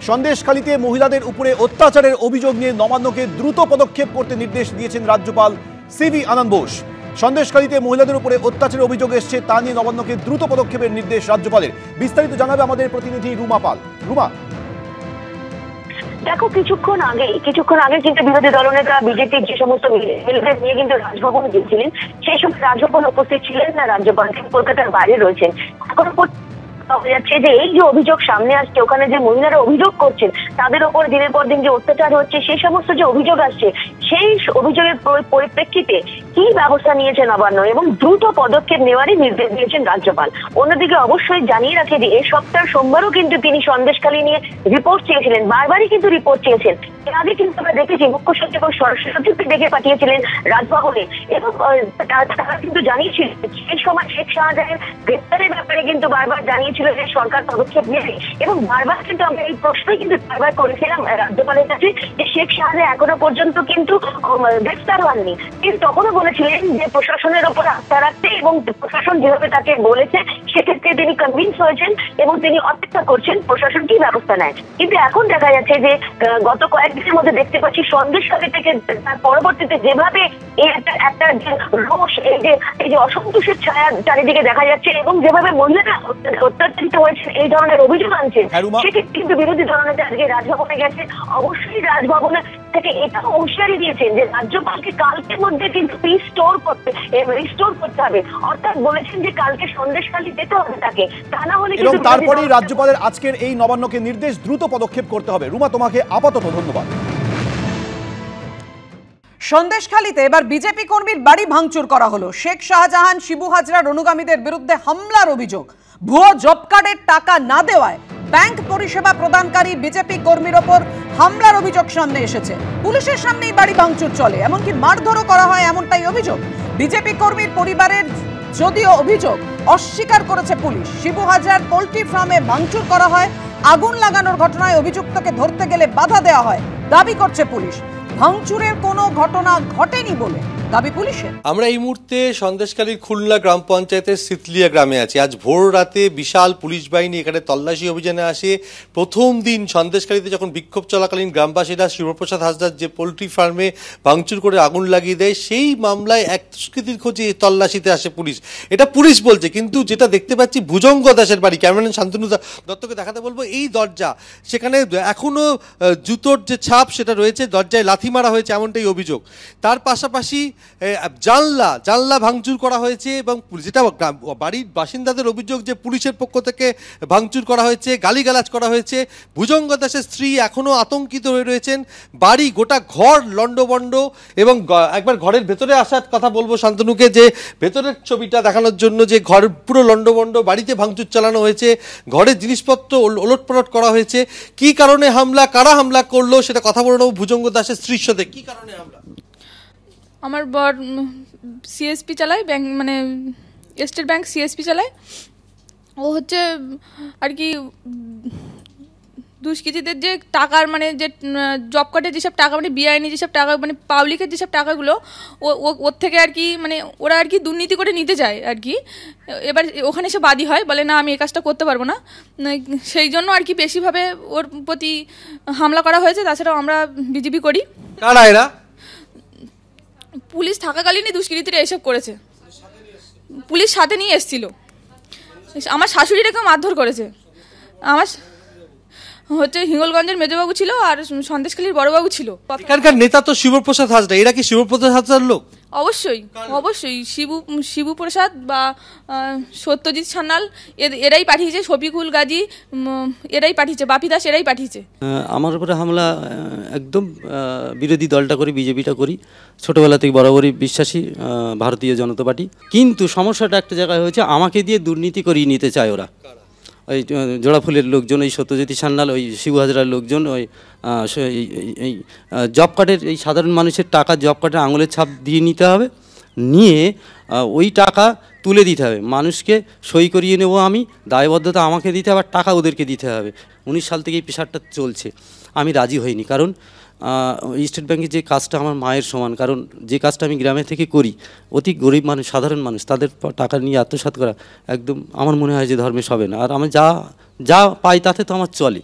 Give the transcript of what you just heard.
সন্দেশখালীতে মহিলাদের উপরে অত্যাচারের অভিযোগ নিয়ে নবান্নকে দ্রুত পদক্ষেপ করতে নির্দেশ দিয়েছেন রাজ্যপাল সিভি আনন্দ বোস। সন্দেশখালীতে মহিলাদের উপরে অত্যাচারের অভিযোগ এসছে, তা নিয়ে নবান্নকে দ্রুত পদক্ষেপের নির্দেশ রাজ্যপালের। বিস্তারিত জানাবে আমাদের প্রতিনিধি রুমা পাল। রুমা, দেখো, কিছুক্ষণ আগে কিন্তু বিরোধী দলনেতা বিজেপির যে সমস্ত মহিলাদের নিয়ে কিন্তু রাজভবনে গিয়েছিলেন, সেই সময় রাজভবনে উপস্থিত ছিলেন না রাজ্যপাল, কলকাতার বাইরে রয়েছেন। এখনো পাওয়া যাচ্ছে যে এই যে অভিযোগ সামনে আসছে, ওখানে যে মহিলারা অভিযোগ করছেন তাদের ওপর দিনের পর দিন যে অত্যাচার হচ্ছে, সেই সমস্ত যে অভিযোগ আসছে, সেই অভিযোগের পরিপ্রেক্ষিতে কি ব্যবস্থা নিয়েছে নবান্ন এবং দ্রুত পদক্ষেপ নেওয়ারই নির্দেশ দিয়েছেন রাজ্যপাল। অন্যদিকে অবশ্যই জানিয়ে রাখে যে এই সপ্তাহ সোমবারও কিন্তু তিনি সন্দেশখালী নিয়ে রিপোর্ট চেয়েছিলেন, বারবারই কিন্তু রিপোর্ট চেয়েছেন। এর আগে কিন্তু আমরা দেখেছি মুখ্য সচিব ও স্বরাষ্ট্র সচিবকে ডেকে পাঠিয়েছিলেন রাজভবনে এবং তারা কিন্তু জানিয়েছিলেন সেই সময় শেখ শাহজাহানের গ্রেপ্তারের ব্যাপারে কিন্তু বারবার জানিয়েছিল যে সরকার পদক্ষেপ নেবে এবং বারবার কিন্তু আমরা এই প্রশ্নই কিন্তু বারবার করেছিলাম রাজ্যপালের কাছে যে শেখ শাহজাহান এখনো পর্যন্ত কিন্তু গ্রেপ্তার হননি। কিন্তু তখনও বলেছিলেন যে প্রশাসনের ওপর আস্থা রাখতে এবং প্রশাসন যেভাবে তাকে বলেছে সেক্ষেত্রে তিনি কনভিন্স হয়েছেন এবং তিনি অপেক্ষা করছেন প্রশাসন কি ব্যবস্থা নেয়। কিন্তু এখন দেখা যাচ্ছে যে গত কয়েকদিনের মধ্যে দেখতে পাচ্ছি সন্দেশখালী থেকে তার পরবর্তীতে যেভাবে এই একটা রোষ, এই যে অসন্তোষের ছায়া চারিদিকে দেখা যাচ্ছে এবং যেভাবে মহিলারা অত্যাচারিত হয়েছে এই ধরনের অভিযোগ আনছে, সেক্ষেত্রে কিন্তু বিরোধী দলনেতা আজকে রাজভবনে গেছে। অবশ্যই রাজভবনে থেকে এটা হুঁশিয়ারি দিয়েছেন যে রাজ্যপালকে কালকের মধ্যে কিন্তু রিস্টোর করতে হবে, অর্থাৎ বলেছেন যে কালকে সন্দেশখালী যেতে হবে তাকে, তা না হলে এবং তারপরেই রাজ্যপালের আজকের এই নবান্নকে নির্দেশ দ্রুত পদক্ষেপ করতে হবে। রুমা, তোমাকে আপাতত ধন্যবাদ। সন্দেশখালীতে এবার বিজেপি কর্মীর বাড়ি ভাঙচুর করা হলো। শেখ শাহজাহান, শিবু হাজরার অনুগামীদের বিরুদ্ধে হামলার অভিযোগ। ভুয়ো জব কার্ডের টাকা না দেওয়ায় ব্যাংক পরিষেবা প্রদানকারী বিজেপি কর্মীর ওপর হামলার অভিযোগ সামনে এসেছে। পুলিশের সামনেই বাড়ি ভাঙচুর চলে, এমনকি মারধরও করা হয়, এমনটাই অভিযোগ। বিজেপি কর্মীর পরিবারের যদিও অভিযোগ অস্বীকার করেছে পুলিশ। শিবু হাজরার পোল্ট্রি ফার্মে ভাঙচুর করা হয়, আগুন লাগানোর ঘটনায় অভিযুক্তকে ধরতে গেলে বাধা দেওয়া হয়, দাবি করছে পুলিশ। ভাঙচুরের কোনো ঘটনা ঘটেনি বলে দাবি পুলিশের। আমরা এই মুহূর্তে সন্দেশখালীর খুলনা গ্রাম পঞ্চায়েতের সিতলিয়া গ্রামে আছি। আজ ভোর রাতে বিশাল পুলিশ বাহিনী এখানে তল্লাশি অভিযানে আসে। প্রথম দিন সন্দেশখালীতে যখন বিক্ষোভ চলাকালীন গ্রামবাসীরা শিবপ্রসাদ হাজরার যে পোলট্রি ফার্মে ভাঙচুর করে আগুন লাগিয়ে দেয়, সেই মামলায় এক দুষ্কৃতীর খোঁজে তল্লাশিতে আসে পুলিশ। এটা পুলিশ বলছে, কিন্তু যেটা দেখতে পাচ্ছি ভুজঙ্গ দাসের বাড়ি, ক্যামেরাম্যান শান্তনু দত্তকে দেখাতে বলবো, এই দরজা সেখানে এখনো জুতোর যে ছাপ সেটা রয়েছে, দরজায় লাথি মারা হয়েছে এমনটাই অভিযোগ। তার পাশাপাশি জানলা ভাঙচুর করা হয়েছে এবং যেটা বাড়ির বাসিন্দাদের অভিযোগ যে পুলিশের পক্ষ থেকে ভাঙচুর করা হয়েছে, গালিগালাজ করা হয়েছে। ভুজঙ্গ দাসের স্ত্রী এখনও আতঙ্কিত হয়ে রয়েছেন। বাড়ি গোটা ঘর লণ্ডভণ্ড এবং একবার ঘরের ভেতরে আসার কথা বলবো শান্তনুকে, যে ভেতরের ছবিটা দেখানোর জন্য, যে ঘর পুরো লণ্ডভণ্ড, বাড়িতে ভাঙচুর চালানো হয়েছে, ঘরের জিনিসপত্র ওলটপালট করা হয়েছে। কি কারণে হামলা, কারা হামলা করলো সেটা কথা বলে নেব ভুজঙ্গ দাসের স্ত্রীর সাথে। কি কারণে হামলা? আমার বর সিএসপি চালায়, ব্যাংক মানে স্টেট ব্যাংক সিএসপি চালায়। ও হচ্ছে আর কি দুষ্কৃতীদের যে টাকার মানে যে জব কার্ডের যেসব টাকা, মানে বেআইনি যেসব টাকা, মানে পাবলিকের যেসব টাকাগুলো ওর থেকে আর কি মানে ওরা আর কি দুর্নীতি করে নিতে চায় আর কি। এবার ওখানে এসে বাদী হয়, বলে না আমি এই কাজটা করতে পারবো না, সেই জন্য আর কি বেশিভাবে ওর প্রতি হামলা করা হয়েছে। তাছাড়াও আমরা বিজেপি করি। কারা এরা? পুলিশ থাকাকালীনই দুষ্কৃতীরা এসব করেছে, পুলিশ সাথে নিয়ে এসেছিল। আমার শাশুড়িটাকেও মারধর করেছে। আমার হচ্ছে হিঙ্গলগঞ্জের মেজবাবু ছিল আর সন্দেশখালীর বড়বাবু ছিল। এখানকার নেতা তো শিবপ্রসাদ হাজরা, এরা কি শিবপ্রসাদ হাজরার লোক? অবশ্যই শিবু প্রসাদ বা সত্যজিৎ সান্যাল এরাই পাঠিয়েছে, শফিকুল গাজী এরাই পাঠিয়েছে, বাপি দাস এরাই পাঠিয়েছে। আমার উপরে হামলা একদম বিরোধী দলটা করি, বিজেপিটা করি, ছোটবেলা থেকে বরাবরই বিশ্বাসী ভারতীয় জনতা পার্টি। কিন্তু সমস্যাটা একটা জায়গায় হয়েছে, আমাকে দিয়ে দুর্নীতি করিয়ে নিতে চায় ওরা। ওই জোড়াফুলের লোকজন, ওই সত্যজিৎ সান্যাল, ওই শিবু হাজরার লোকজন, ওই এই জব কার্ডের, এই সাধারণ মানুষের টাকা জব কার্ডের আঙুলের ছাপ দিয়ে নিতে হবে, নিয়ে ওই টাকা তুলে দিতে হবে, মানুষকে সই করিয়ে নেব আমি, দায়বদ্ধতা আমাকে দিতে হবে, আর টাকা ওদেরকে দিতে হবে। 19 সাল থেকে এই প্রেশারটা চলছে। আমি রাজি হইনি, কারণ স্টেট ব্যাংকের যে কাজটা আমার মায়ের সমান, কারণ যে কাজটা আমি গ্রামে থেকে করি, অতি গরিব মানুষ, সাধারণ মানুষ, তাদের টাকা নিয়ে আত্মসাৎ করা একদম আমার মনে হয় যে ধর্মে সবে না। আর আমি যা পাই তাতে তো আমার চলে।